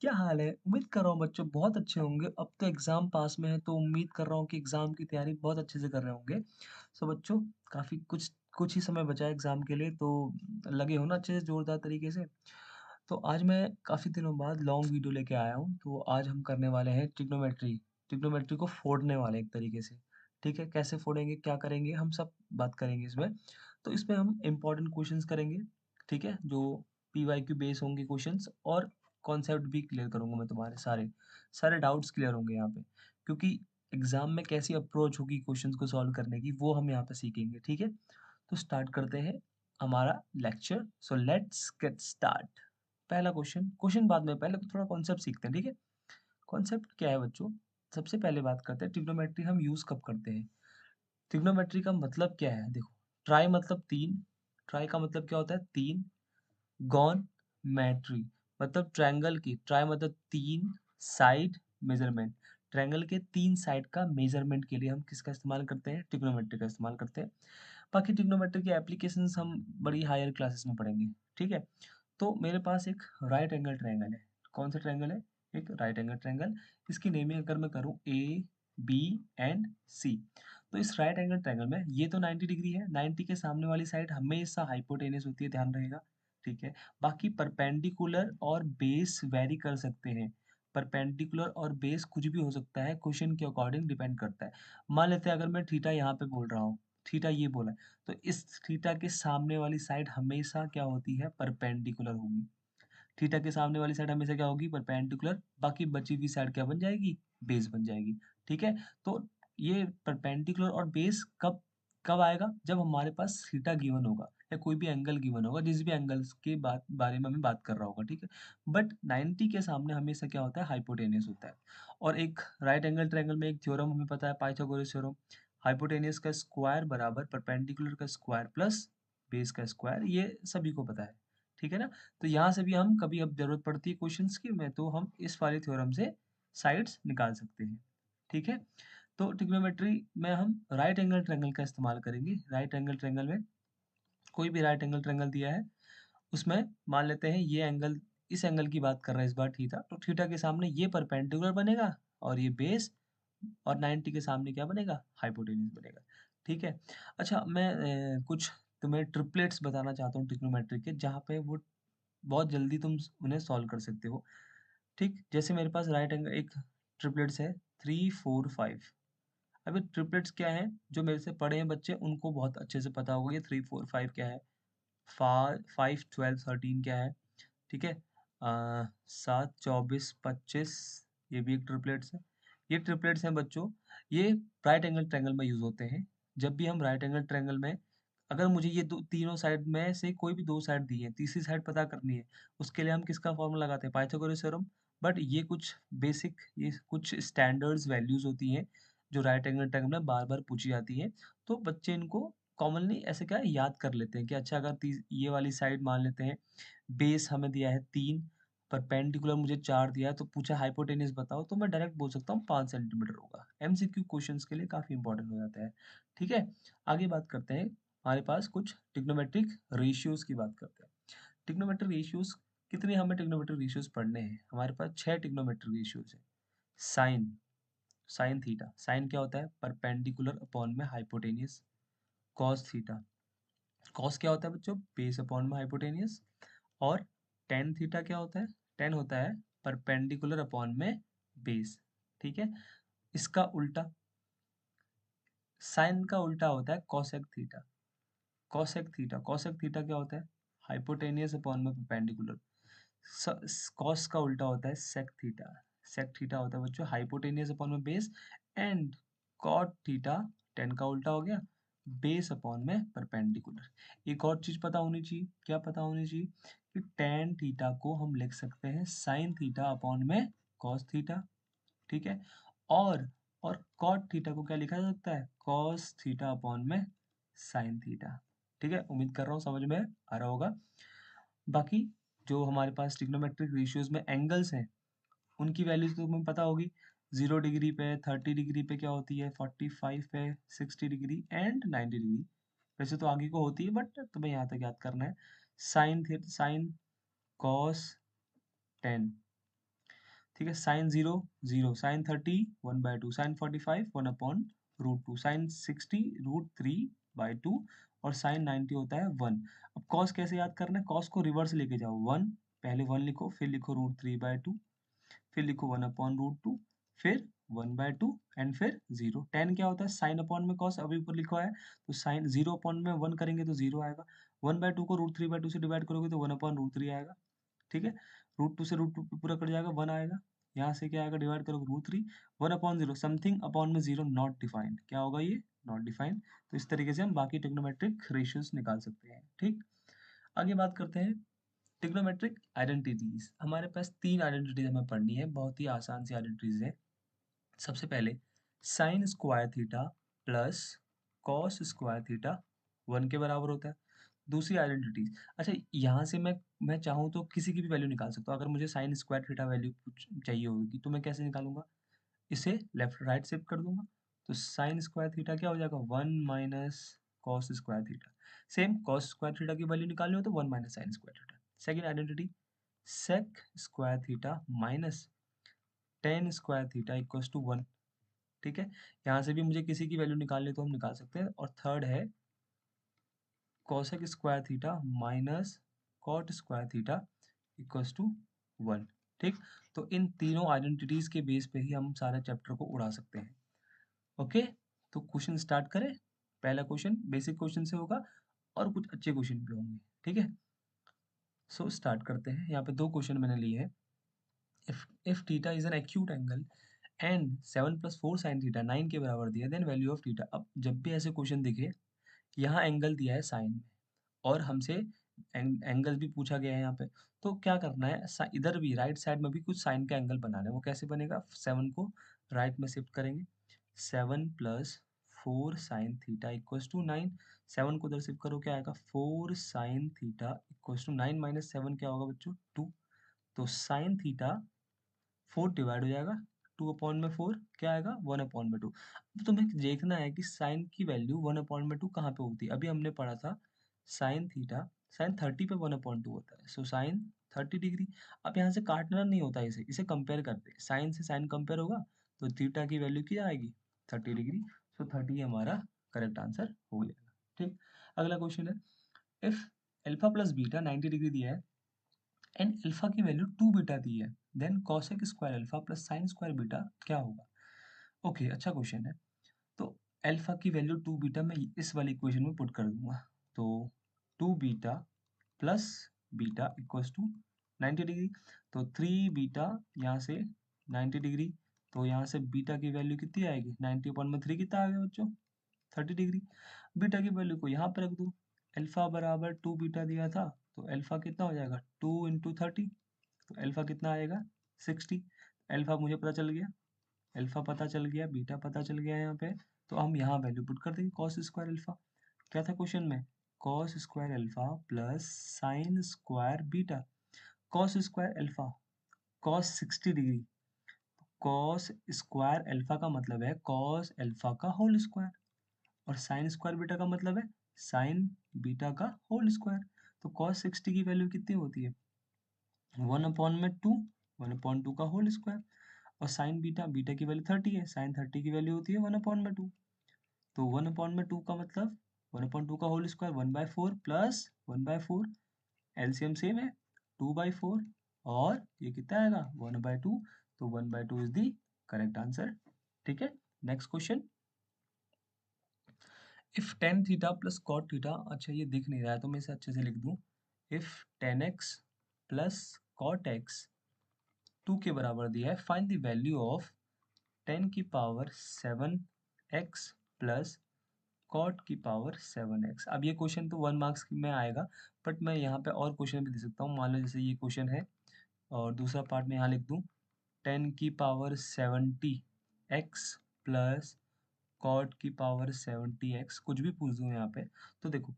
क्या हाल है? उम्मीद कर रहा हूँ बच्चों बहुत अच्छे होंगे। अब तो एग्ज़ाम पास में है तो उम्मीद कर रहा हूँ कि एग्ज़ाम की तैयारी बहुत अच्छे से कर रहे होंगे। सो बच्चों काफ़ी कुछ कुछ ही समय बचा है एग्ज़ाम के लिए तो लगे हो ना अच्छे से जोरदार तरीके से। तो आज मैं काफ़ी दिनों बाद लॉन्ग वीडियो लेके आया हूँ। तो आज हम करने वाले हैं ट्रिग्नोमेट्री। ट्रिग्नोमेट्री को फोड़ने वाले एक तरीके से। ठीक है? कैसे फोड़ेंगे, क्या करेंगे, हम सब बात करेंगे इसमें। तो इसमें हम इम्पोर्टेंट क्वेश्चंस करेंगे। ठीक है? जो पीवाईक्यू बेस होंगे क्वेश्चंस और कॉन्सेप्ट भी क्लियर करूँगा मैं तुम्हारे सारे। सारे डाउट्स क्लियर होंगे यहाँ पे। क्योंकि एग्ज़ाम में कैसी अप्रोच होगी क्वेश्चंस को सॉल्व करने की वो हम यहाँ पे सीखेंगे। ठीक है? तो स्टार्ट करते हैं हमारा lecture. So let's get start. पहला क्वेश्चन क्वेश्चन बाद में पहले तो थोड़ा कॉन्सेप्ट सीखते हैं। ठीक है? कॉन्सेप्ट क्या है बच्चों? सबसे पहले बात करते हैं ट्रिग्नोमेट्री हम यूज़ कब करते हैं? ट्रिग्नोमेट्री का मतलब क्या है? देखो, ट्राई मतलब 3, ट्राई का मतलब क्या होता है? 3, गॉन मैट्री मतलब ट्रायंगल की, ट्राई मतलब 3 साइड मेजरमेंट। ट्रायंगल के 3 साइड का मेजरमेंट के लिए हम किसका इस्तेमाल करते हैं? ट्रिग्नोमेट्री का इस्तेमाल करते हैं। बाकी ट्रिग्नोमेट्री की एप्लीकेशंस हम बड़ी हायर क्लासेस में पढ़ेंगे। ठीक है? तो मेरे पास एक राइट एंगल ट्रायंगल है। कौन सा ट्रायंगल है? एक राइट एंगल ट्रायंगल। इसकी नेमिंग अगर मैं करूँ ए, बी एंड सी, तो इस राइट एंगल ट्रायंगल में ये तो 90 डिग्री है। 90 के सामने वाली साइड हमेशा हाइपोटेनस होती है, ध्यान रहेगा। ठीक है? बाकी परपेंडिकुलर और बेस वेरी कर सकते हैं। परपेंडिकुलर और बेस कुछ भी हो सकता है, क्वेश्चन के अकॉर्डिंग डिपेंड करता है। मान लेते हैं अगर मैं थीटा यहाँ पे बोल रहा हूँ, थीटा ये बोला है, तो इस थीटा के सामने वाली साइड हमेशा क्या होती है? परपेंडिकुलर होगी। थीटा के सामने वाली साइड हमेशा क्या होगी? परपेंडिकुलर। बाकी बची हुई साइड क्या बन जाएगी? बेस बन जाएगी। ठीक है? तो ये परपेंडिकुलर और बेस कब कब आएगा? जब हमारे पास थीटा गिवन होगा या कोई भी एंगल गिवन होगा, जिस भी एंगल्स के बारे में हमें बात कर रहा होगा। ठीक है? बट 90 के सामने हमेशा क्या होता है? हाइपोटेनियस होता है। और एक राइट एंगल ट्रायंगल में एक थ्योरम हमें पता है, पाइथागोरस थ्योरम। हाइपोटेनियस का स्क्वायर बराबर परपेंडिकुलर का स्क्वायर प्लस बेस का स्क्वायर, ये सभी को पता है। ठीक है ना? तो यहाँ से भी हम कभी अब जरूरत पड़ती है क्वेश्चंस की में तो हम इस वाले थ्योरम से साइड्स निकाल सकते हैं। ठीक है? तो ट्रिग्नोमेट्री में हम राइट एंगल ट्रायंगल का इस्तेमाल करेंगे। राइट एंगल ट्रायंगल में कोई भी राइट एंगल ट्रायंगल दिया है, उसमें मान लेते हैं ये एंगल, इस एंगल की बात कर रहा है इस बार थीटा, तो थीटा के सामने ये परपेंडिकुलर बनेगा और ये बेस, और 90 के सामने क्या बनेगा? हाइपोटेन्यूज बनेगा। ठीक है? अच्छा, मैं कुछ तुम्हें ट्रिपलेट्स बताना चाहता हूँ ट्रिग्नोमेट्री के, जहाँ पे वो बहुत जल्दी तुम उन्हें सॉल्व कर सकते हो। ठीक? जैसे मेरे पास राइट एंगल एक ट्रिपलेट्स है 3, 4, 5। अभी ट्रिपलेट्स क्या है? जो मेरे से पढ़े हैं बच्चे उनको बहुत अच्छे से पता होगा ये 3, 4, 5 क्या है। 5, 12, 13 क्या है? ठीक है? 7, 24, 25, ये भी एक ट्रिपलेट्स है। ये ट्रिपलेट्स हैं बच्चों। ये राइट एंगल ट्रायंगल में यूज होते हैं। जब भी हम राइट एंगल ट्रायंगल में, अगर मुझे ये दो तीनों साइड में से कोई भी दो साइड दी है, तीसरी साइड पता करनी है, उसके लिए हम किसका फॉर्मूला लगाते हैं? Pythagoras theorem. बट ये कुछ बेसिक, ये कुछ स्टैंडर्ड्स वैल्यूज होती हैं जो राइट एंगल ट्रायंगल में बार बार पूछी जाती है। तो बच्चे इनको कॉमनली ऐसे क्या है, याद कर लेते हैं कि अच्छा अगर ये वाली साइड मान लेते हैं, बेस हमें दिया है 3, परपेंडिकुलर मुझे 4 दिया है, तो पूछा हाइपोटेन्यूज बताओ, तो मैं डायरेक्ट बोल सकता हूँ 5 सेंटीमीटर होगा। एमसीक्यू क्वेश्चंस के लिए काफी इंपॉर्टेंट हो जाता है। ठीक है? आगे बात करते हैं, हमारे पास कुछ ट्रिग्नोमेट्रिक रेशियोज की बात करते हैं। ट्रिग्नोमेट्रिक रेशियोज, कितने हमें ट्रिग्नोमेट्रिक रेशियोज पढ़ने हैं? हमारे पास 6 ट्रिग्नोमेट्रिक रेशियोज है। साइन, साइन थीटा, साइन क्या होता है? परपेंडिकुलर अपॉन में हाइपोटेनियस। कॉस थीटा, कॉस क्या होता है बच्चों? बेस अपॉन में हाइपोटेनियस। और टेन थीटा क्या होता है? टेन होता है परपेंडिकुलर अपॉन में बेस। ठीक है? इसका उल्टा, साइन का उल्टा होता है cosec theta. Cosec theta, cosec theta क्या होता है? हाइपोटेनियस अपॉन में परपेंडिकुलर। कॉस का उल्टा होता है सेक थीटा। सेक थीटा होता है बच्चों हाइपोटेनियस अपॉन में base. And cot theta, tan का उल्टा हो गया, बेस अपॉन में परपेंडिकुलर। एक और चीज पता होनी चाहिए, क्या पता होनी चाहिए? कि टेन थीटा को हम लिख सकते हैं साइन थीटा अपॉन में कॉस थीटा। ठीक है? और और कॉट थीटा को क्या लिखा जा सकता है? कॉस थीटा अपॉन में साइन थीटा। ठीक है? उम्मीद कर रहा हूँ समझ में आ रहा होगा। बाकी जो हमारे पास ट्रिग्नोमेट्रिक रेशियोज में एंगल्स हैं, उनकी वैल्यूज तो तुम्हें पता होगी। 0 डिग्री पे, 30 डिग्री पे क्या होती है, 45 पे, 60 डिग्री एंड 90 डिग्री। वैसे तो आगे को होती है बट तुम्हें यहाँ तक याद करना है। साइन कॉस 10, ठीक है, साइन 0 0, साइन 30 1/2, साइन 45 1/√2, साइन 60 √3/2 और साइन 90 होता है 1। अब कॉस कैसे याद करना है, कॉस को रिवर्स लेके जाओ, 1 पहले 1 लिखो, फिर लिखो √3/2, फिर लिखो 1/√2, फिर 1/2 एंड फिर 0। tan क्या होता है, साइन अपॉन में कॉस, अभी ऊपर लिखा है, तो साइन 0 अपॉन में 1 करेंगे तो 0 आएगा, 1/2 को √3/2 से डिवाइड करोगे तो 1/√3 आएगा। ठीक है, √2 से √2 पूरा कट जाएगा, 1 आएगा, यहाँ से क्या आएगा, डिवाइड करोगे √3, 1/0, समथिंग अपॉन में 0 नॉट डिफाइंड, क्या होगा ये, नॉट डिफाइंड। तो इस तरीके से हम बाकी ट्रिग्नोमेट्रिक रेशियोज निकाल सकते हैं। ठीक, आगे बात करते हैं ट्रिग्नोमेट्रिक आइडेंटिटीज। हमारे पास 3 आइडेंटिटीज हमें पढ़नी है, बहुत ही आसान सी आइडेंटिटीज है। सबसे पहले sign square theta plus cos square theta 1 के बराबर होता है। दूसरी आइडेंटिटीज, अच्छा यहाँ से मैं चाहूँ तो किसी की भी वैल्यू निकाल सकता हूँ। अगर मुझे साइन स्क्वायर थीटा वैल्यू चाहिए होगी तो मैं कैसे निकालूंगा, इसे लेफ्ट राइट शिफ्ट कर दूंगा, तो साइन स्क्वायर थीटा क्या हो जाएगा, 1 minus cos square theta. Same cos square theta की वैल्यू निकालनी हो तो 1 minus sine square theta. Second identity, sec square theta minus tan square theta equals to 1। ठीक है, यहाँ से भी मुझे किसी की वैल्यू निकालनी तो हम निकाल सकते हैं। और थर्ड है cosec square theta minus cot square theta equals to 1। ठीक, तो इन तीनों आइडेंटिटीज के बेस पे ही हम सारे चैप्टर को उड़ा सकते हैं। ओके, तो क्वेश्चन स्टार्ट करें। पहला क्वेश्चन बेसिक क्वेश्चन से होगा और कुछ अच्छे क्वेश्चन भी होंगे। ठीक है, सो स्टार्ट करते हैं। यहाँ पे 2 क्वेश्चन मैंने लिए हैं। If theta is an acute angle and 7 + 4 sin theta 9 के बराबर दिया, देन वैल्यू ऑफ थीटा। अब जब भी ऐसे क्वेश्चन दिखे, यहाँ एंगल दिया है साइन में और हमसे एंगल भी पूछा गया है यहाँ पे, तो क्या करना है, इधर भी राइट साइड में भी कुछ साइन का एंगल बनाना है। वो कैसे बनेगा, 7 को राइट में शिफ्ट करेंगे, 7 + 4 sin थीटा इक्वल्स टू 9। 7 को उधर शिफ्ट करो, क्या आएगा, 4 sin theta equals to 9 minus 7 क्या होगा बच्चों, 2। तो साइन थीटा 4 डिवाइड हो जाएगा, 2/4 क्या आएगा, 1/2। अब तुम्हें देखना है कि साइन की वैल्यू 1/2 कहाँ पे होती है। अभी हमने पढ़ा था साइन थीटा साइन 30 पे 1/2 होता है, सो साइन 30 डिग्री। अब यहाँ से काटना नहीं होता, इसे कंपेयर करते हैं, साइन से साइन कंपेयर होगा तो थीटा की वैल्यू क्या आएगी, 30 डिग्री। सो 30 हमारा करेक्ट आंसर हो जाएगा। ठीक, अगला क्वेश्चन है, if alpha plus beta 90 degree दिया है एंड अल्फा की वैल्यू 2 बीटा दी है, then cosec square alpha plus sine square beta क्या होगा। ओके, अच्छा क्वेश्चन है। तो अल्फा की वैल्यू 2 बीटा मैं इस वाली इक्वेशन में पुट कर दूंगा, तो 2 beta plus beta equals to 90 degree. तो 3 बीटा यहाँ से 90 डिग्री, तो यहाँ से बीटा की वैल्यू कितनी आएगी, 90/3 कितना आ गया बच्चों, 30 डिग्री। बीटा की वैल्यू को यहाँ पे रख दो, अल्फा बराबर 2 बीटा दिया था, तो अल्फा कितना हो जाएगा, 2 × 30, तो अल्फा कितना आएगा, 60। अल्फा मुझे पता चल गया, अल्फा पता चल गया, बीटा पता चल गया यहाँ पे, तो हम यहाँ वैल्यू पुट कर देंगे, कॉस स्क्वायर अल्फा। क्या था क्वेश्चन में, cos square alpha plus sine square beta. Cos square alpha, cos 60 degree, cos square alpha का मतलब है कॉस अल्फा का होल स्क्वायर, और साइन स्क्वायर बीटा का मतलब है साइन बीटा का होल स्क्वायर। तो कॉस 60 की वैल्यू कितनी होती है, 1/2, 1/2 का होल स्क्वायर। और साइन बीटा, बीटा की वैल्यू 30 है, साइन 30 की वैल्यू होती है 1/2। तो 1/2 का मतलब 1/2 का whole square 1/4 plus 1/4, LCM same है 2/4, और ये कितना आएगा 1/2। तो 1/2 इज द करेक्ट आंसर। ठीक है, next question, if tan theta plus cot theta, अच्छा ये दिख नहीं रहा है तो मैं इसे अच्छे से लिख दूं, if tan x plus cot x 2 के बराबर दिया है, find the value of 10⁻7x plus cot की पावर 7x। अब ये क्वेश्चन तो 1 मार्क्स में आएगा, बट मैं यहाँ पे और क्वेश्चन भी दे सकता हूँ। मान लो जैसे ये क्वेश्चन है और दूसरा पार्ट में यहाँ लिख दूँ 10⁻70x प्लस कॉट की पावर 70x, कुछ भी पूछ दूँ यहाँ पे। तो देखो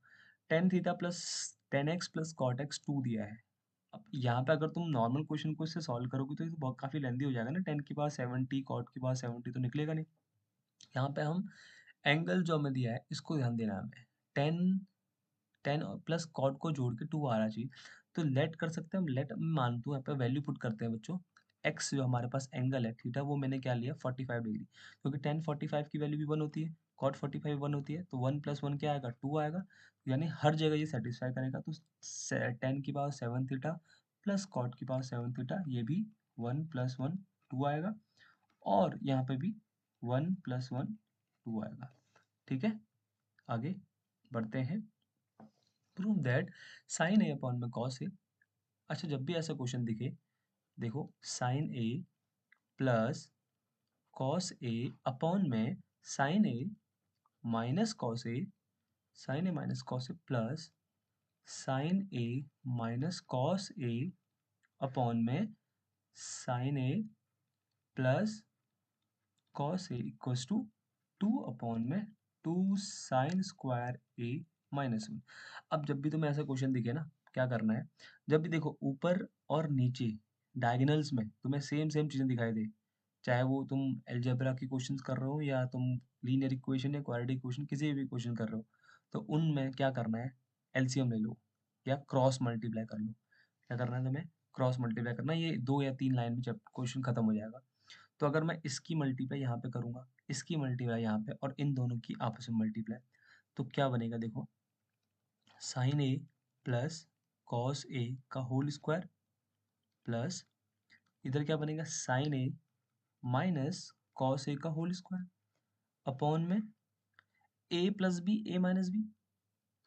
10 theta plus 10x plus cot x 2 दिया है। अब यहाँ पे अगर तुम नॉर्मल क्वेश्चन को इससे सॉल्व करोगे तो ये तो बहुत काफ़ी लेंदी हो जाएगा ना, 10⁻70 कॉट की पावर 70 तो निकलेगा नहीं। यहाँ पे हम एंगल जो हमें दिया है इसको ध्यान देना है हमें, 10 10 प्लस कॉट को जोड़ के 2 आ रहा चाहिए। तो लेट कर सकते हैं हम, लेट मानते हैं, यहाँ पे वैल्यू पुट करते हैं बच्चों, एक्स जो हमारे पास एंगल है थीटा वो मैंने क्या लिया 45 डिग्री, क्योंकि टेन 45 की वैल्यू भी 1 होती है, कॉट 45 1 होती है, तो 1 + 1 क्या आएगा 2 आएगा, यानी हर जगह ये सेटिस्फाई करेगा। तो टेन की पावर 7 थीटा प्लस कॉट की पावर 7 थीटा, ये भी 1 + 1 2 आएगा, और यहाँ पे भी 1 + 1 2 आएगा। ठीक है, आगे बढ़ते हैं। Prove that sine A upon में कॉस ए। अच्छा, जब भी ऐसा क्वेश्चन दिखे, देखो sine A plus cos A upon में sine A minus cos A, sine A minus cos A plus sine A minus cos A upon में sine A plus cos A equals to 2 upon में 2 sine square A minus 1। अब जब भी तुम्हें ऐसा question दिखे ना, क्या करना है, जब भी देखो ऊपर और नीचे डायगोनल्स में तुम्हें सेम सेम चीज़ें दिखाई दे, चाहे वो तुम अलजेब्रा की क्वेश्चंस कर रहे हो या तुम लीनियर इक्वेशन या क्वाड्रेटिक इक्वेशन किसी भी क्वेश्चन कर रहे हो, तो उनमें क्या करना है, एलसीएम ले लो या क्रॉस मल्टीप्लाई कर लो। क्या करना है तुम्हें, क्रॉस मल्टीप्लाई करना है, ये 2 या 3 लाइन में जब क्वेश्चन खत्म हो जाएगा। तो अगर मैं इसकी मल्टीप्लाई यहाँ पे करूँगा, इसकी मल्टीप्लाई यहाँ पे, और इन दोनों की आपस में मल्टीप्लाई, तो क्या बनेगा देखो, साइन ए प्लस कॉस ए का होल स्क्वायर प्लस इधर क्या बनेगा साइन ए माइनस कॉस ए का होल स्क्वायर अपॉन में A plus B A minus B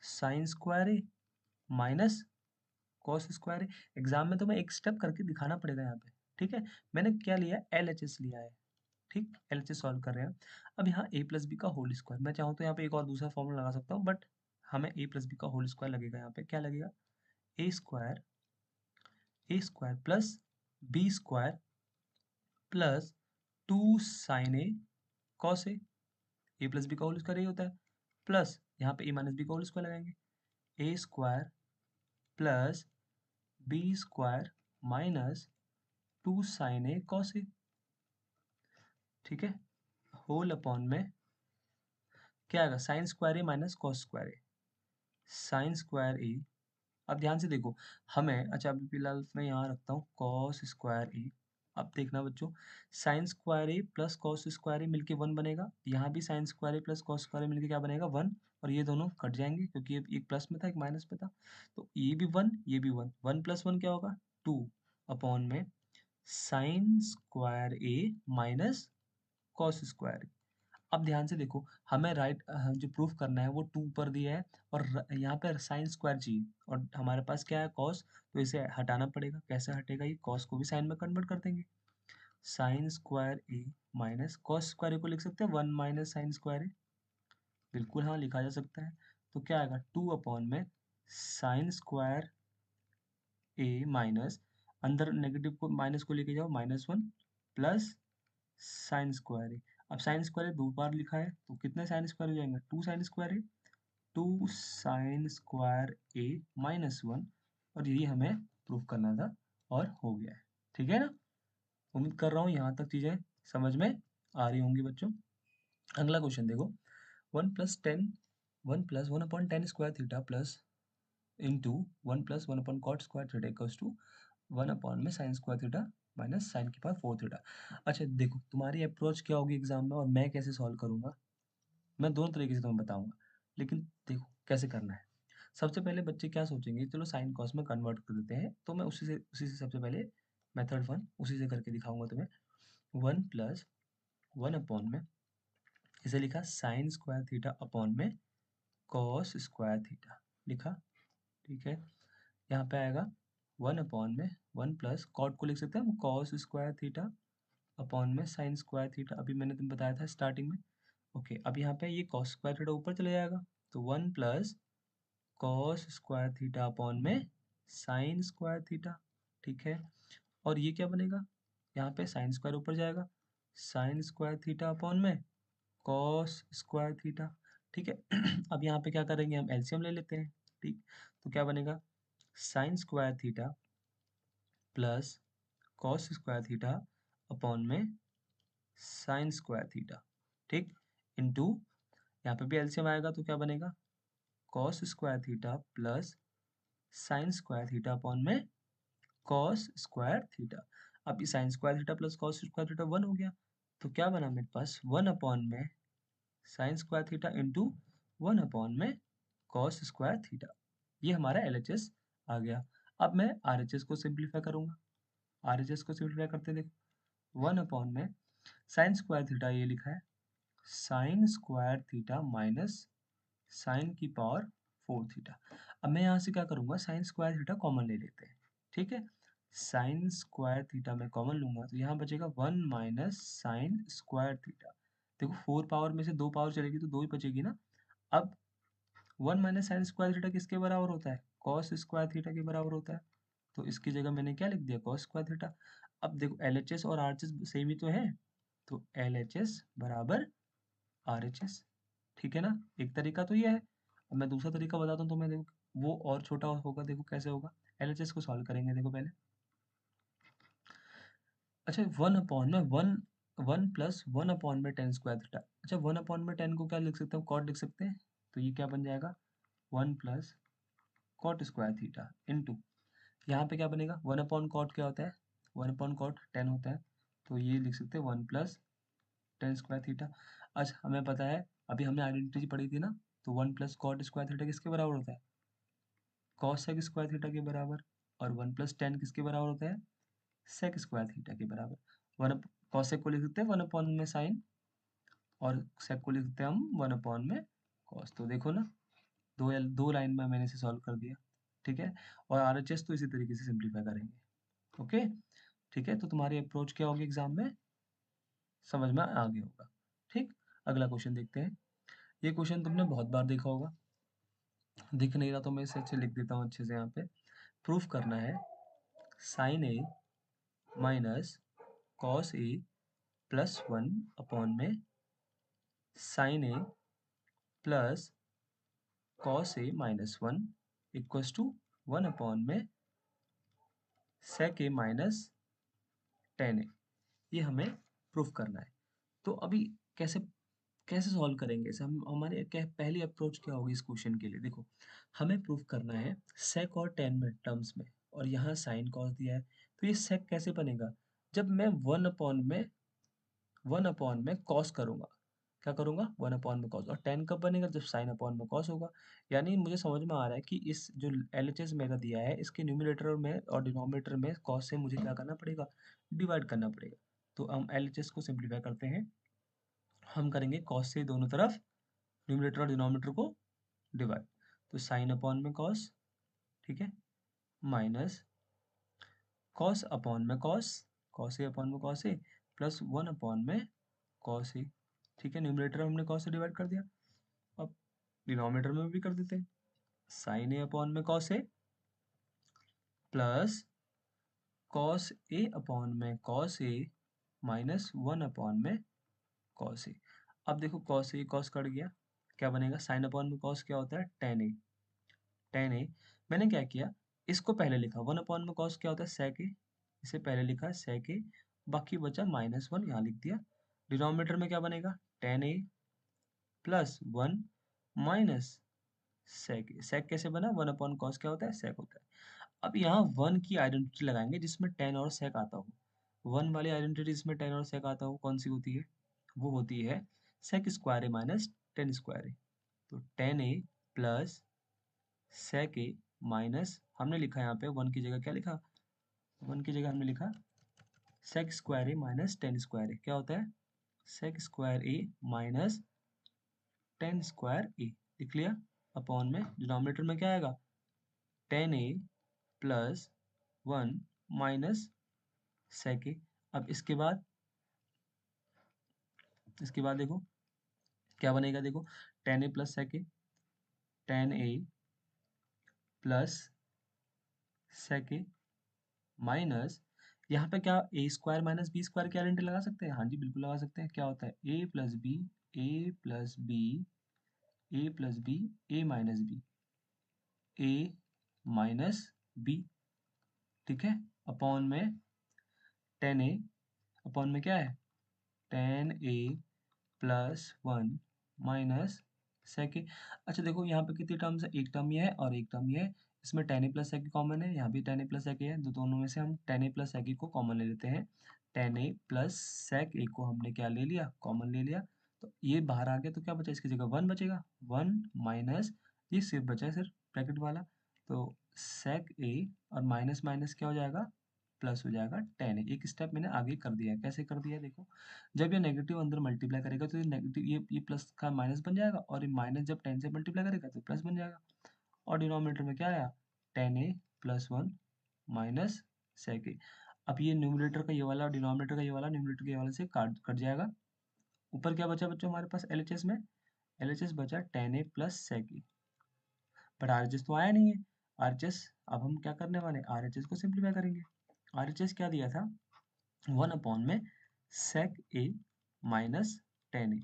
sign square A minus cos square A. Exam में तो मैं एक स्टेप करके दिखाना पड़ेगा यहाँ पे। ठीक है, मैंने क्या लिया, एल एच एस लिया है। ठीक, एल एच एस सॉल्व कर रहे हैं। अब यहाँ ए प्लस बी का होल स्क्वायर, मैं चाहूँ तो यहाँ पे एक और दूसरा फॉर्मूला लगा सकता हूँ, बट हमें ए प्लस बी का होल स्क्वायर लगेगा। यहाँ पे क्या लगेगा, A square plus B square plus 2 sine A cos A plus B का होल स्क्वायर यही होता है, प्लस यहाँ पे ए माइनस बी का होल स्क्वायर लगाएंगे, A square plus B square minus 2 sine A cos A. ठीक है, होल अपॉन में क्या आएगा, sine square A minus cos square A, sign square ए। अब ध्यान से देखो, हमें, अच्छा अभी फिलहाल मैं यहाँ रखता हूँ कॉस स्क्वायर ए। अब देखना बच्चों, साइन स्क्वायर ए प्लस कॉस स्क्वायर ए मिलके 1 बनेगा, यहाँ भी साइन स्क्वायर ए प्लस कॉस स्क्वायर ए मिलके क्या बनेगा 1, और ये दोनों कट जाएंगे क्योंकि ये एक प्लस में था एक माइनस में था, तो ये भी 1 ये भी 1, 1 + 1 क्या होगा 2 अपॉन में sine square A minus cos square. अब ध्यान से देखो, हमें राइट जो प्रूफ करना है वो 2 ऊपर दिया है, और यहाँ पे साइन स्क्वायर चाहिए, और हमारे पास क्या है कॉस, तो इसे हटाना पड़ेगा। कैसे हटेगा, ये कॉस को भी साइन में कन्वर्ट कर देंगे, sign square A minus cos square ए को लिख सकते हैं 1 माइनस साइन स्क्वायर ए, बिल्कुल हाँ लिखा जा सकता है। तो क्या आएगा 2 अपॉन में साइन स्क्वायर ए माइनस, अंदर नेगेटिव को माइनस को लेके जाओ -1 प्लस साइन स्क्वायर ए। अब साइन स्क्वायर ए 2 बार लिखा है तो कितने साइन स्क्वायर हो जाएंगे, 2 साइन स्क्वायर ए, 2 साइन स्क्वायर ए -1, और यही हमें प्रूफ करना था और हो गया है। ठीक है ना, उम्मीद कर रहा हूँ यहाँ तक चीज़ें समझ में आ रही होंगी बच्चों। अगला क्वेश्चन देखो, 1 + 1 square theta plus into 1 + 1 cot square theta equals to 1 upon में sine square theta minus sine की पावर 4 थीटा। अच्छा देखो, तुम्हारी अप्रोच क्या होगी एग्जाम में और मैं कैसे सॉल्व करूंगा, मैं दोनों तरीके से तुम्हें बताऊंगा, लेकिन देखो कैसे करना है। सबसे पहले बच्चे क्या सोचेंगे, चलो साइन कॉस में कन्वर्ट कर देते हैं, तो मैं उसी से सबसे पहले मेथड 1 उसी से करके दिखाऊंगा तुम्हें। 1 + 1 अपॉन में, इसे लिखा साइन स्क्वायर थीटा अपॉन में कॉस स्क्वायर थीटा लिखा। ठीक है, यहाँ पे आएगा 1 अपॉन में 1 प्लस कॉट को लिख सकते हैं हम कॉस स्क्वायर थीटा अपॉन में साइन स्क्वायर थीटा, अभी मैंने तुम्हें बताया था स्टार्टिंग में। ओके, अब यहाँ पे ये कॉस स्क्वायर थीटा ऊपर चले जाएगा, तो 1 plus cos square theta upon में साइन स्क्वायर थीटा। ठीक है, और ये क्या बनेगा, यहाँ पे साइन स्क्वायर ऊपर जाएगा, साइन स्क्वायर थीटा अपॉन में कॉस स्क्वायर थीटा। ठीक है अब यहाँ पे क्या करेंगे, हम एलसीएम ले लेते हैं। ठीक, तो क्या बनेगा, sign square theta plus cos square theta upon में साइन स्क्वायर थीटा। ठीक, इंटू यहाँ पे भी एलसीएम आएगा तो क्या बनेगा, cos square theta plus sine square theta upon में कॉस स्क्वायर थीटा। अब ये sine square theta plus cos square theta 1 हो गया, तो क्या बना मेरे पास 1 अपॉन में sine square theta into 1 upon में कॉस स्क्वायर थीटा। ये हमारा LHS आ गया। अब मैं RHS को सिंप्लीफाई करूंगा। RHS को सिंप्लीफाई करते देखो 1 अपॉन में साइन स्क्वायर थीटा ये लिखा है sine square theta minus sine की पावर 4 थीटा। अब मैं यहाँ से क्या करूँगा साइन स्क्वायर थीटा कॉमन ले लेते हैं, ठीक है। साइन स्क्वायर थीटा मैं कॉमन लूंगा तो यहाँ बचेगा 1 माइनस साइन स्क्वायर थीटा। देखो 4 पावर में से 2 पावर चलेगी तो 2 ही बचेगी ना। अब 1 माइनस साइन स्क्वायर थीटा किसके बराबर होता है, कॉस स्क्वायर थीटा के बराबर होता है। तो इसकी जगह मैंने क्या लिख दिया कॉस स्क्वायर थीटा। अब देखो LHS और RHS सेम ही तो है, तो LHS बराबर RHS, ठीक है ना। एक तरीका तो ये है। अब मैं दूसरा तरीका बताता हूँ तो मैं देखो वो और छोटा होगा, देखो कैसे होगा। LHS को सॉल्व करेंगे देखो पहले। अच्छा 1 अपॉन में 1 प्लस 1 अपॉन में टेन स्क्वायर थीटा। अच्छा 1 अपॉन में 10 को क्या लिख सकते हैं, कॉट लिख सकते हैं। तो ये क्या बन जाएगा 1 plus cot square theta into यहाँ पे क्या बनेगा 1 अपॉन कॉट क्या होता है 1 अपॉन कॉट 10 होता है, तो ये लिख सकते हैं 1 प्लस टेन स्क्वायर थीटा। अच्छा हमें पता है अभी हमने आइडेंटिटी पढ़ी थी ना, तो 1 प्लस कॉट स्क्वायर थीटा किसके बराबर होता है कॉस सेक स्क्वायर थीटा के बराबर। और 1 प्लस 10 किसके बराबर होता है सेक स्क्वायर थीटा के बराबर। वन कॉस सेक को लिख सकते हैं 1 अपॉन में साइन और सेक को लिख सकते हैं हम 1 अपॉन में कॉस। तो देखो ना दो लाइन में मैंने इसे सॉल्व कर दिया, ठीक है। और RHS तो इसी तरीके से सिंप्लीफाई करेंगे, ओके। ठीक है, तो तुम्हारी अप्रोच क्या होगी एग्जाम में समझ में आ गया होगा, ठीक। अगला क्वेश्चन देखते हैं। ये क्वेश्चन तुमने बहुत बार देखा होगा, दिख नहीं रहा तो मैं इसे अच्छे लिख देता हूँ अच्छे से। यहाँ पे प्रूफ करना है sine A minus cos A plus 1 upon में sine A plus cos A minus 1 equals to 1 upon में सेक ए माइनस 10 ए। ये हमें प्रूफ करना है। तो अभी कैसे कैसे सॉल्व करेंगे इसे हम, हमारे पहली अप्रोच क्या होगी इस क्वेश्चन के लिए। देखो हमें प्रूफ करना है सेक और टेन में टर्म्स में, और यहाँ साइन कॉस दिया है, तो ये सेक कैसे बनेगा जब मैं 1 अपॉन में कॉस करूंगा। क्या करूंगा 1 अपॉन में कॉस, और 10 कब बनेगा जब साइन अपॉन में कॉस होगा। यानी मुझे समझ में आ रहा है कि इस जो LHS मेरा दिया है इसके न्यूमरेटर में और डिनोमिनेटर में कॉस से मुझे क्या करना पड़ेगा डिवाइड करना पड़ेगा। तो हम LHS को सिंप्लीफाई करते हैं, हम करेंगे कॉस से दोनों तरफ न्यूमरेटर और डिनोमिनेटर को डिवाइड। तो साइन अपॉन में कॉस, ठीक है, माइनस कॉस अपॉन में कॉस, कॉस ए अपॉन में कॉस ए प्लस 1 अपॉन में कॉस ए, ठीक है। न्यूमरेटर हमने कॉस से डिवाइड कर दिया, अब डिनोमिनेटर में भी कर देते हैं साइन ए अपॉन में cos A plus cos A upon में कॉस ए माइनस 1 अपॉन में कॉस ए। अब देखो कॉस ए कॉस कट गया, क्या बनेगा साइन अपॉन में कॉस क्या होता है टेन ए। टेन ए मैंने क्या किया इसको पहले लिखा 1 अपॉन में कॉस क्या होता है सेक ए, इसे पहले लिखा सेक ए, बाकी बचा माइनस 1 यहाँ लिख दिया। डिनोमिनेटर में क्या बनेगा टेन ए प्लस 1 माइनस सेक ए। सेक कैसे बना 1 अपॉन कॉस क्या होता है सेक होता है। अब यहाँ 1 की आइडेंटिटी लगाएंगे जिसमें टेन और सेक आता हो। 1 वाली आइडेंटिटी जिसमें टेन और सेक आता हो कौन सी होती है, वो होती है sec square A minus tan square ए। तो टेन ए प्लस सेक ए माइनस हमने लिखा यहाँ पे 1 की जगह क्या लिखा 1 की जगह हमने लिखा sec square A minus tan square ए। क्या होता है sec square A minus tan square ए लिख लिया। अपॉन में डिनोमिनेटर में क्या आएगा टेन ए प्लस 1 माइनस सेक ए। अब इसके बाद देखो क्या बनेगा, देखो टेन ए प्लस सेक ए, टेन ए प्लस सेक ए माइनस यहाँ पे क्या ए स्क्वायर माइनस बी स्क्वायर की आइडेंटिटी लगा सकते हैं, हाँ जी बिल्कुल लगा सकते हैं। क्या होता है ए plus B A plus B A plus B A minus B A minus B, ठीक है। अपॉन में टेन ए अपॉन में क्या है टेन ए प्लस 1 माइनस सेक ए। अच्छा देखो यहाँ पे कितनी टर्म्स है एक टर्म ये है और एक टर्म ये है, इसमें tan a plus sec a common है, यहाँ भी tan a plus sec a है, तो दोनों में से हम tan a plus sec a को कॉमन ले लेते हैं। tan a plus sec a को हमने क्या ले लिया, कॉमन ले लिया, तो ये बाहर आ गया, तो क्या बचा इसकी जगह 1 बचेगा, 1 माइनस ये सिर्फ बचा है सिर्फ ब्रैकेट वाला, तो sec a और माइनस माइनस क्या हो जाएगा, प्लस हो जाएगा tan a। एक स्टेप मैंने आगे कर दिया है, कैसे कर दिया देखो, जब ये नेगेटिव अंदर मल्टीप्लाई करेगा तो ये नेगेटिव ये प्लस का माइनस बन जाएगा, और ये माइनस जब 10 से मल्टीप्लाई करेगा तो प्लस बन जाएगा, और डिनोमिनेटर में क्या आया, tan a plus 1 minus sec a। अब ये न्यूमरेटर का ये वाला, डिनोमिनेटर का ये वाला, न्यूमरेटर के ये वाले से काट कट जाएगा। ऊपर क्या बचा बच्चों हमारे पास LHS में, LHS बचा tan a plus sec a, but RHS तो आया नहीं है। RHS अब हम क्या करने वाले हैं, RHS को सिंप्लीफाई करेंगे। RHS क्या दिया था, 1 अपॉन में sec a minus tan a।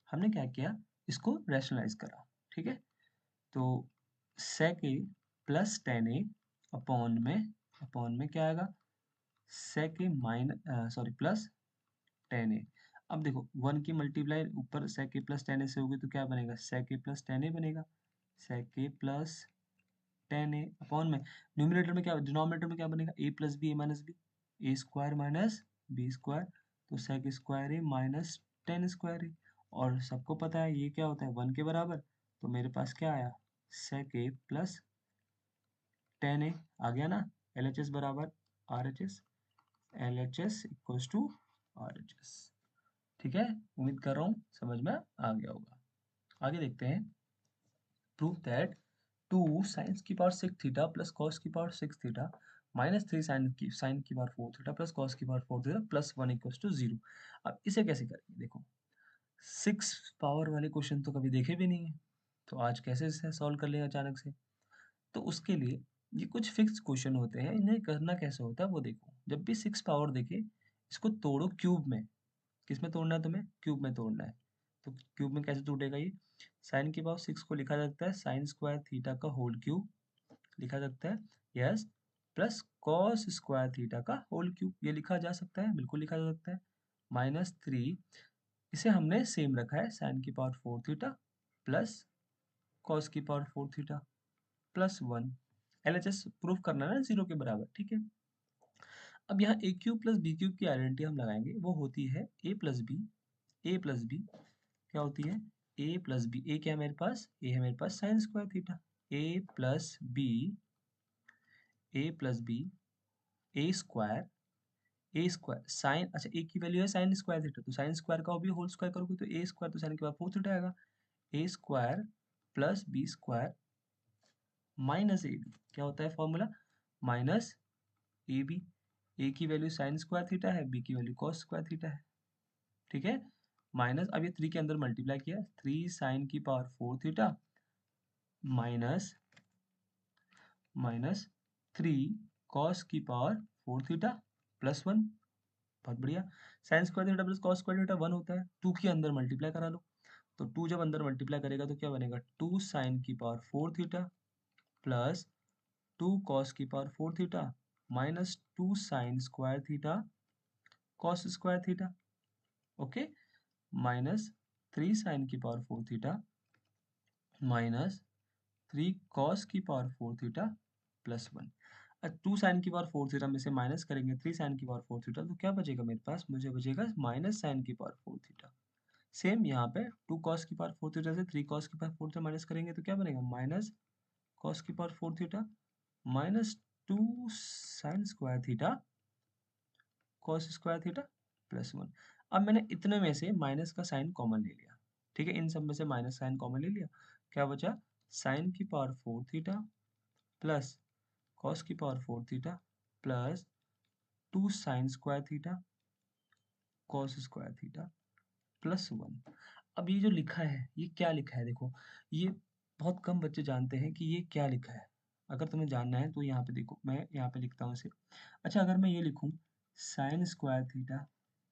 हमने क्या किया, इसको रैशनलाइज करा, ठीक है, तो sec a plus tan a upon में क्या आएगा, sec a minus sorry plus tan a। अब देखो 1 की मल्टीप्लाई ऊपर sec a plus tan a से होगी तो क्या बनेगा, sec a plus tan a बनेगा, sec a plus tan a upon में न्यूमिनेटर में क्या, डिनोमिनेटर में क्या बनेगा, a plus B, a minus B, A square minus B square, तो sec square a minus tan square a, और सबको पता है ये क्या होता है 1 के बराबर, तो मेरे पास क्या आया, sec a plus tan a आ गया ना, LHS बराबर RHS, LHS equals to RHS। ठीक है, उम्मीद कर रहा हूँ समझ में आ गया होगा। आगे देखते हैं, प्रूव दैट 2 साइंस की पावर 6 थीटा प्लस कॉस की पावर 6 थीटा माइनस 3 साइन की पावर 4 थीटा प्लस कॉस की power 4 theta plus 1 equals to 0। अब इसे कैसे करेंगे देखो, 6 पावर वाले क्वेश्चन तो कभी देखे भी नहीं है, तो आज कैसे इसे सॉल्व कर लें अचानक से, तो उसके लिए ये कुछ फिक्स क्वेश्चन होते हैं, इन्हें करना कैसे होता है वो देखो। जब भी 6 पावर देखे, इसको तोड़ो क्यूब में। किस में तोड़ना है तुम्हें, क्यूब में तोड़ना है, तो क्यूब में कैसे टूटेगा ये, साइन की पावर 6 को लिखा जाता है साइन स्क्वायर थीटा का होल क्यूब लिखा जाता है, yes, plus cos square theta का होल क्यूब, ये लिखा जा सकता है, बिल्कुल लिखा जा सकता है, माइनस 3, इसे हमने सेम रखा है साइन की पावर 4 थीटा प्लस कॉस की power 4 theta plus 1। LHS proof करना है ना 0 के बराबर, ठीक है। अब यहाँ ए क्यूब प्लस बी क्यूब की आइडेंटिटी हम लगाएंगे, वो होती है ए plus B, A plus B क्या होती है, ए प्लस बी, ए क्या है मेरे पास, ए है मेरे पास sign square theta, A plus B, A plus B, A square sine, अच्छा ए की वैल्यू है साइन स्क्वायर थीटा, तो साइन स्क्वायर का भी होल स्क्वायर करोगे तो ए स्क्वायर, तो साइन के बाद 4 थीटा आएगा, A square plus B square minus A B, क्या होता है formula, minus A B, A की वैल्यू साइन स्क्वायर थीटा है, बी की वैल्यू कॉस स्क्वायर थीटा है, ठीक है, माइनस, अब ये 3 के अंदर मल्टीप्लाई किया, 3 साइन की power 4 theta minus minus 3 cos की पावर 4 थीटा प्लस 1, बहुत बढ़िया, sign square theta plus cos square theta 1 होता है, 2 के अंदर मल्टीप्लाई करा लो, तो 2 जब अंदर मल्टीप्लाई करेगा तो क्या बनेगा, 2 साइन की पावर 4 थीटा प्लस 2 कॉस की power 4 theta minus 2 sine square theta cos square theta, okay, minus 3 sine की पावर 4 थीटा माइनस 3 कॉस की पावर 4 थीटा प्लस 1। अब 2 साइन की पावर 4 थीटा में से माइनस करेंगे 3 साइन की पावर 4 थीटा, तो क्या बचेगा मेरे पास, मुझे बचेगा माइनस साइन की पावर 4 थीटा। सेम यहाँ पे 2 कॉस की पावर 4 थीटा से 3 कॉस की पावर 4 थीटा माइनस करेंगे तो क्या बनेगा, माइनस कॉस की power 4 theta minus 2 sine square theta cos square theta plus 1। अब मैंने इतने में से माइनस का साइन कॉमन ले लिया, ठीक है, इन सब में से माइनस साइन कॉमन ले लिया, क्या बचा, साइन की पावर 4 थीटा प्लस कॉस की power 4 theta plus 2 sine square theta cos square theta plus 1। अब ये जो लिखा है ये क्या लिखा है देखो, ये बहुत कम बच्चे जानते हैं कि ये क्या लिखा है। अगर तुम्हें जानना है तो यहाँ पे देखो, मैं यहाँ पे लिखता हूँ इसे। अच्छा, अगर मैं ये लिखूँ sine square theta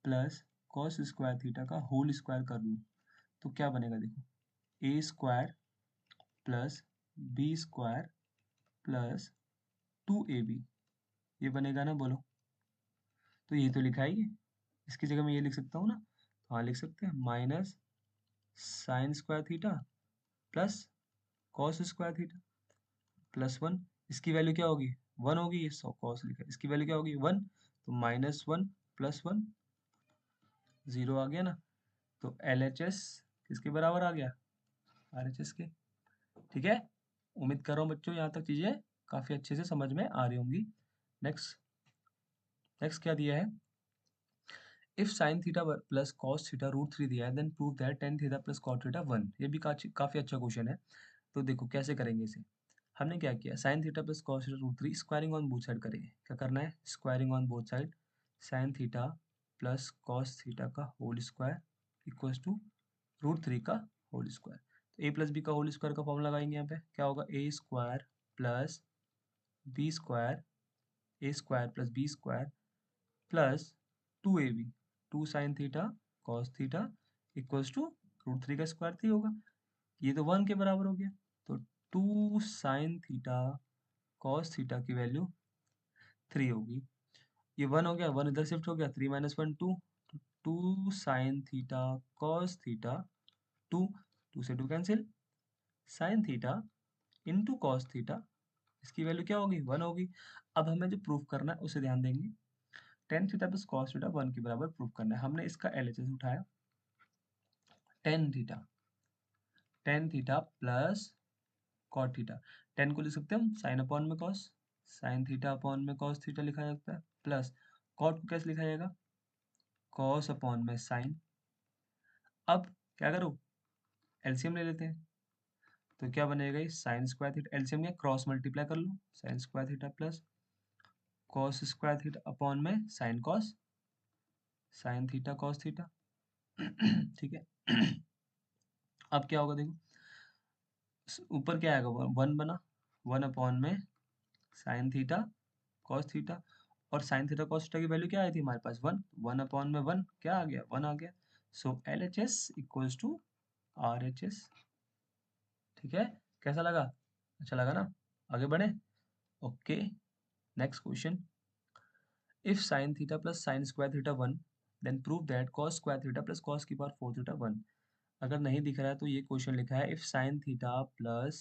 plus cos square theta का होल स्क्वायर कर लूँ तो क्या बनेगा देखो, A square plus B square plus 2ab, ये बनेगा ना, बोलो, तो ये तो लिखा ही है, इसकी जगह मैं ये लिख सकता हूँ ना, तो हाँ लिख सकते हैं, minus sine square theta plus cos square theta plus 1, इसकी वैल्यू क्या होगी 1 होगी, ये कॉस लिखा है, इसकी वैल्यू क्या होगी 1, तो -1 + 1 0 आ गया ना। तो LHS किसके बराबर आ गया, RHS के। ठीक है, उम्मीद कर रहा हूँ बच्चों यहाँ तक चीजें काफी अच्छे से समझ में आ रही होंगी। नेक्स्ट नेक्स्ट क्या दिया है, if sine theta plus cos theta √3 दिया है then prove that tan theta plus cot theta 1। ये भी काफी अच्छा क्वेश्चन है। तो देखो कैसे करेंगे इसे। हमने क्या किया, sine theta plus cos theta √3 squaring on both side करेंगे। क्या करना है, squaring on both side, sine theta plus cos theta का होल स्क्वायर इक्वल्स टू √3 का होल स्क्वायर। तो a प्लस बी का होल स्क्वायर का फॉर्मूला लगाएंगे। यहाँ पे क्या होगा, a square plus B square, a square plus B square plus 2ab, 2 sine theta cos theta equals to √3 का स्क्वायर 3 होगा। ये तो 1 के बराबर हो गया। तो 2 साइन थीटा कॉस थीटा की वैल्यू 3 होगी। ये 1 हो गया, 1 इधर शिफ्ट हो गया, 3 - 1 2, तो 2 साइन थीटा कॉस थीटा 2, 2 से 2 cancel, sine theta into cos theta, इसकी वैल्यू क्या होगी 1 होगी। अब हमें जो प्रूफ करना है उसे ध्यान देंगे। Ten theta plus cos theta 1 के बराबर प्रूफ करना है। हमने इसका LHS उठाया, tan theta plus cot theta, tan को लिख सकते हैं हम साइन अपॉन में कॉस, साइन थीटा अपॉन में कॉस थीटा लिखा जा सकता है, प्लस कॉट को कैसे लिखा जाएगा, कॉस अपॉन में साइन। अब क्या करो, एलसीएम ले लेते हैं। तो क्या बनेगा, ये साइन स्क्वायर थीटा, एलसीएम या क्रॉस मल्टीप्लाई कर लो, sine square theta plus cos square theta upon में sine cos, sine theta cos theta. ठीक है। अब क्या होगा देखो, ऊपर क्या आएगा, 1 बना, 1 अपॉन में साइन थीटा कॉस थीटा, और साइन थीटा कॉस थीटा की वैल्यू क्या आई थी हमारे पास 1, 1 अपॉन में 1 क्या आ गया 1 आ गया। सो LHS इक्वल्स टू RHS। ठीक है, कैसा लगा, अच्छा लगा ना, आगे बढ़े। Okay, next question, if sine theta plus sine square theta 1 then prove that cos square theta plus cos की पावर 4 थीटा 1। अगर नहीं दिख रहा है तो ये क्वेश्चन लिखा है, if sine theta plus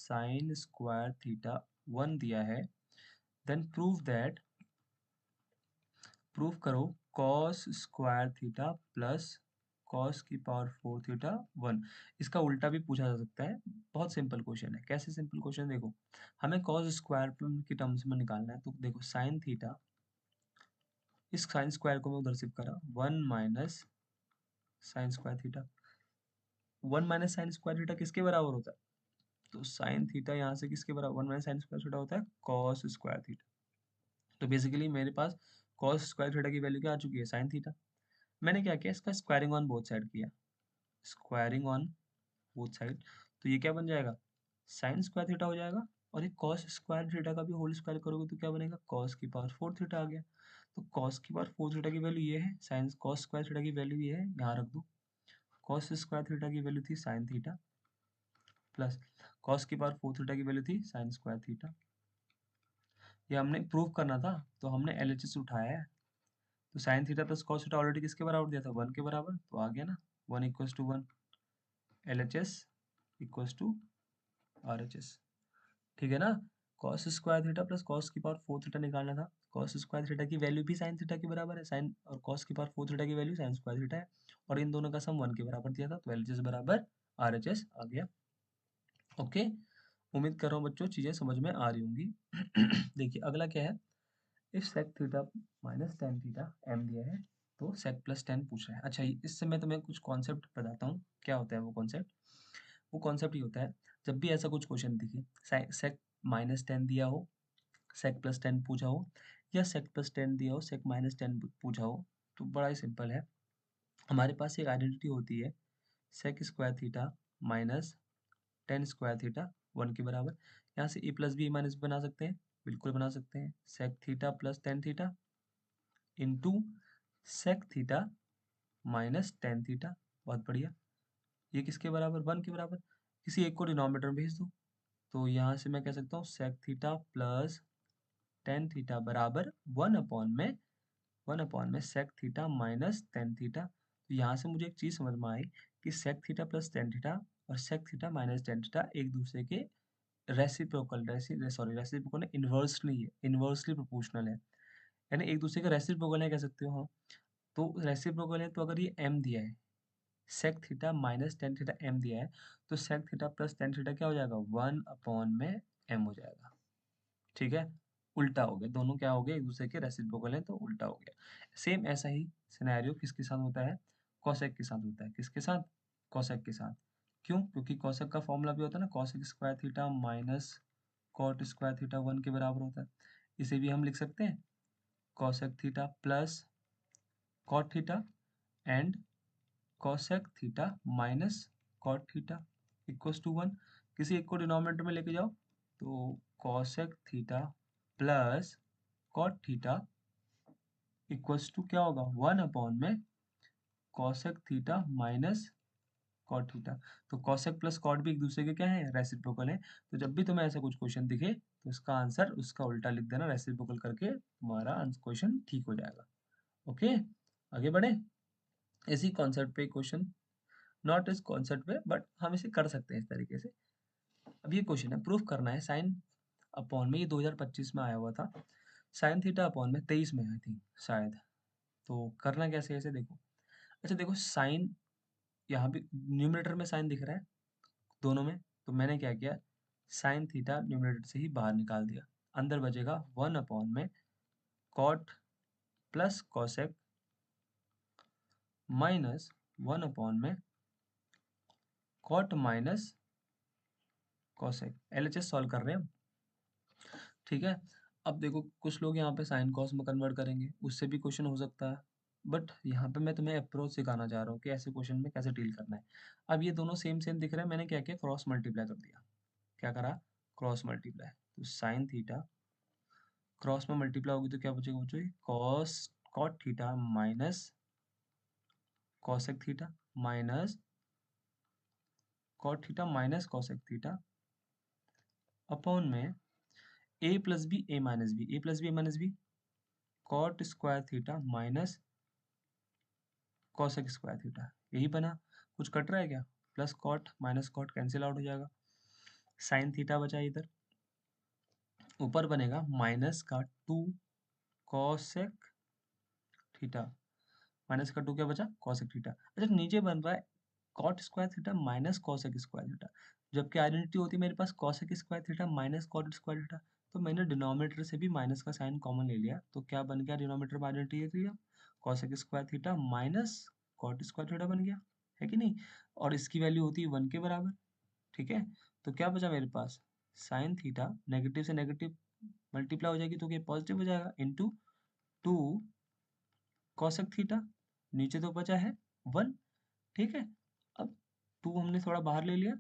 sine square theta 1 दिया है देन प्रूव करो cos square theta plus cos की पावर 4 थीटा 1। इसका उल्टा भी पूछा जा सकता है, बहुत सिंपल क्वेश्चन है। कैसे सिंपल क्वेश्चन, देखो हमें कॉस स्क्वायर की टर्म्स में निकालना है। तो देखो साइन थीटा, इस साइन स्क्वायर को मैं उधर शिफ्ट करा, 1 minus sine square theta, 1 minus sine square theta किसके बराबर होता है, तो साइन थीटा यहाँ से किसके बराबर, 1 माइनस साइन स्क्वायर थीटा होता है कॉस स्क्वायर थीटा। तो बेसिकली मेरे पास कॉस स्क्वायर थीटा की वैल्यू क्या आ चुकी है, साइन थीटा। मैंने क्या किया, इसका स्क्वायरिंग ऑन बोथ साइड किया, स्क्वायरिंग ऑन बोथ साइड, तो ये क्या बन जाएगा, साइन स्क्वायर थीटा हो जाएगा, और ये कॉस स्क्वायर थीटा का भी होल स्क्वायर करोगे तो क्या बनेगा, कॉस की पावर 4 थीटा आ गया। तो कॉस की पावर 4 थीटा की वैल्यू ये है, साइन कॉस स्क्वायर थीटा की वैल्यू ये है, यहाँ रख दो। कॉस स्क्वायर थीटा की वैल्यू थी साइन थीटा, प्लस कॉस की पावर 4 थीटा की वैल्यू थी साइन स्क्वायर थीटा। ये हमने प्रूव करना था, तो हमने LHS उठाया है। तो sine theta plus cos theta already किसके बराबर दिया था, 1 के बराबर, तो आ गया ना 1 equals to 1, LHS equals to RHS। ठीक है ना, cos square theta plus cos की पावर 4 थीटा निकालना था। कॉस स्क्वायर थीटा की वैल्यू भी साइन थीटा के बराबर है, साइन और कॉस की पावर 4 थीटा की वैल्यू साइन स्क्वायर थीटा है, और इन दोनों का सम 1 के बराबर दिया था, तो LHS बराबर RHS आ गया। ओके, उम्मीद कर रहा हूँ बच्चों चीजें समझ में आ रही होंगी। देखिए अगला क्या है, if sec theta minus tan theta M दिया है तो सेक प्लस टेन पूछ रहा है। अच्छा, इससे मैं तुम्हें कुछ कॉन्सेप्ट बताता हूँ, क्या होता है वो कॉन्सेप्ट। वो कॉन्सेप्ट ये होता है, जब भी ऐसा कुछ क्वेश्चन दिखे, सेक माइनस टेन दिया हो, सेक प्लस टेन पूछा हो, या सेक प्लस टेन दिया हो सेक माइनस टेन पूछा हो, तो बड़ा ही सिंपल है। हमारे पास एक आइडेंटिटी होती है, sec square theta minus tan square theta 1 के बराबर। यहाँ से ए प्लस बी माइनस बना सकते हैं, बिल्कुल बना सकते हैं, sec theta plus tan theta into sec theta minus tan theta. बहुत बढ़िया, ये किसके बराबर, 1 के बराबर। किसी एक को डिनोमिनेटर में भेज दो, तो यहाँ से मैं कह सकता हूँ sec theta plus tan theta बराबर 1 अपॉन में sec theta minus tan theta. तो यहाँ से मुझे एक चीज़ समझ में आई कि sec theta plus tan theta और sec theta minus tan theta एक दूसरे के रेसिप्रोकल है, इन्वर्सली है, इन्वर्सली प्रोपोर्शनल है, यानी एक दूसरे का रेसिप्रोकल है कह सकते हो। हाँ, तो रेसिप्रोकल है, तो अगर ये m दिया है, sec theta minus tan theta m दिया है, तो sec theta plus tan theta क्या हो जाएगा, 1 में m हो जाएगा। ठीक है, उल्टा हो गया, दोनों क्या हो गए, एक दूसरे के रेसिप्रोकल है तो उल्टा हो गया। सेम ऐसा ही सिनेरियो किसके साथ होता है, कोसेक के साथ होता है। किसके साथ, कोसेक के साथ। क्यों, क्योंकि कोसेक का फॉर्मूला भी होता है ना, cosec square theta minus cot square theta 1 के बराबर होता है। इसे भी हम लिख सकते हैं cosec theta plus cot theta and cosec theta minus cot theta equals to 1। किसी एक को डिनोमिनेटर में लेके जाओ, तो cosec theta plus cot theta equals to क्या होगा, 1 में cosec theta minus cot theta. तो कोसेक प्लस कॉट भी एक दूसरे के क्या है, रेसिप्रोकल है। तो जब भी तुम्हें ऐसा कुछ क्वेश्चन दिखे, तो इसका आंसर उसका उल्टा लिख देना रेसिप्रोकल करके, तुम्हारा क्वेश्चन ठीक हो जाएगा। ओके, आगे बढ़े। इसी कॉन्सेप्ट पे क्वेश्चन, नॉट इस कॉन्सेप्ट पे, बट हम इसे कर सकते हैं इस तरीके से। अब ये क्वेश्चन है, प्रूफ करना है साइन अपॉन में, ये 2025 में आया हुआ था, साइन थीटा अपॉन में 23 में आई थिंक शायद। तो करना कैसे है इसे, देखो। अच्छा देखो, साइन यहाँ पे न्यूमरेटर में साइन दिख रहा है दोनों में, तो मैंने क्या किया, साइन थीटा न्यूमरेटर से ही बाहर निकाल दिया। अंदर बचेगा 1 में कॉट प्लस कॉसेक माइनस 1 में cot minus cosec. LHS solve कर रहे हैं हम। ठीक है, अब देखो कुछ लोग यहाँ पे साइन कॉस में कन्वर्ट करेंगे, उससे भी क्वेश्चन हो सकता है, बट यहाँ पे मैं तुम्हें अप्रोच सिखाना चाह रहा हूँ कि ऐसे क्वेश्चन में कैसे डील करना है। अब ये दोनों सेम सेम दिख रहे हैं, मैंने क्या किया, क्रॉस मल्टीप्लाई कर दिया। क्या करा, क्रॉस मल्टीप्लाई। तो साइन थीटा क्रॉस में मल्टीप्लाई होगी तो क्या बचेगा, बचेगा cos cot theta minus cosec theta minus cot theta minus cosec theta upon में A plus B A minus B, A plus B A minus B, cot square theta minus cosec square theta. यही बना, कुछ cut रहा है क्या, plus cot minus cot cancel out हो जाएगा, sine theta बचा इधर, ऊपर बनेगा माइनस का 2 कॉसेक थीटा, माइनस का 2 क्या बचा, कॉसेक थीटा। अच्छा नीचे बन रहा है cot square theta minus cosec square theta, जबकि आइडेंटिटी होती है मेरे पास cosec square theta minus cot square theta. तो मैंने डिनोमिनेटर से भी माइनस का साइन कॉमन ले लिया, तो क्या बन गया डिनोमिनेटर में identity, cosec square theta minus cot square theta बन गया, है कि नहीं। और इसकी वैल्यू होती है 1 के बराबर। ठीक है, तो क्या बचा मेरे पास, साइन थीटा नेगेटिव से नेगेटिव मल्टीप्लाई हो जाएगी तो क्या पॉजिटिव हो जाएगा, इंटू 2 कॉसेक थीटा, नीचे तो बचा है 1। ठीक है, अब 2 हमने थोड़ा बाहर ले लिया,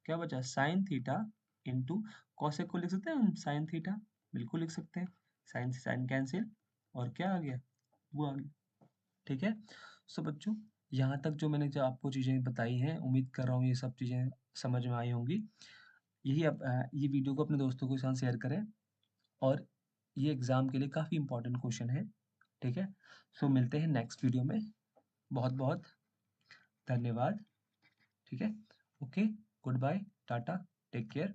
क्या बचा साइन थीटा इंटू कॉसेक को लिख सकते हैं हम साइन थीटा, बिल्कुल लिख सकते हैं, साइन से साइन कैंसिल, और क्या आ गया, वो आ गया। ठीक है, सो बच्चों यहाँ तक जो मैंने जो आपको चीज़ें बताई हैं, उम्मीद कर रहा हूँ ये सब चीज़ें समझ में आई होंगी। यही अब ये वीडियो को अपने दोस्तों के साथ शेयर करें, और ये एग्ज़ाम के लिए काफ़ी इंपॉर्टेंट क्वेश्चन है। ठीक है, सो मिलते हैं नेक्स्ट वीडियो में। बहुत बहुत धन्यवाद। ठीक है, ओके, गुड बाय, टाटा, टेक केयर।